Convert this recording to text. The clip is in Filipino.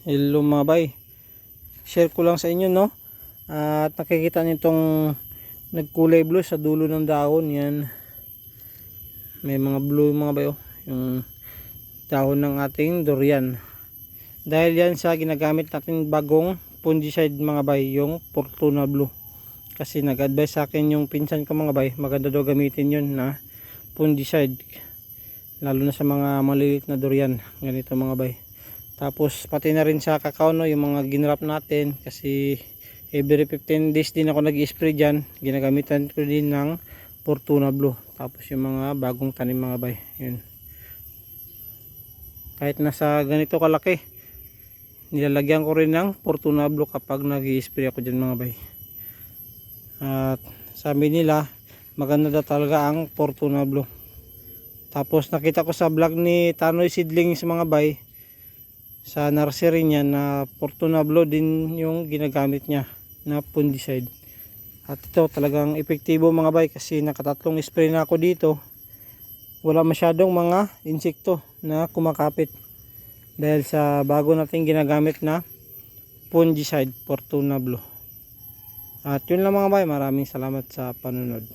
Hello mga bay, share ko lang sa inyo, no, at nakikita niyo itong nagkulay blue sa dulo ng dahon. Yan, may mga blue mga bay, oh, yung dahon ng ating durian. Dahil yan sa ginagamit natin bagong fungicide mga bay, yung Fortuna Blue. Kasi nag-advise sa akin yung pinsan ko mga bay, maganda daw gamitin yun na fungicide, lalo na sa mga maliliit na durian ganito mga bay. Tapos pati na rin sa kakao, no, yung mga ginrap natin, kasi every 15 days din ako nag-spray dyan. Ginagamitan ko din ng Fortuna Blue. Tapos yung mga bagong tanim mga bay, yun, kahit nasa ganito kalaki, nilalagyan ko rin ng Fortuna Blue kapag nag-spray ako dyan mga bay. At sabi nila maganda daw talaga ang Fortuna Blue. Tapos nakita ko sa vlog ni Tanoy Seedlings mga bay, sa nursery niya, na Fortuna Blue din yung ginagamit niya na fungicide. At ito talagang epektibo mga bay, kasi nakatatlong spray na ako dito. Wala masyadong mga insekto na kumakapit dahil sa bago nating ginagamit na fungicide Fortuna Blue. At yun lang mga bay, maraming salamat sa panunod.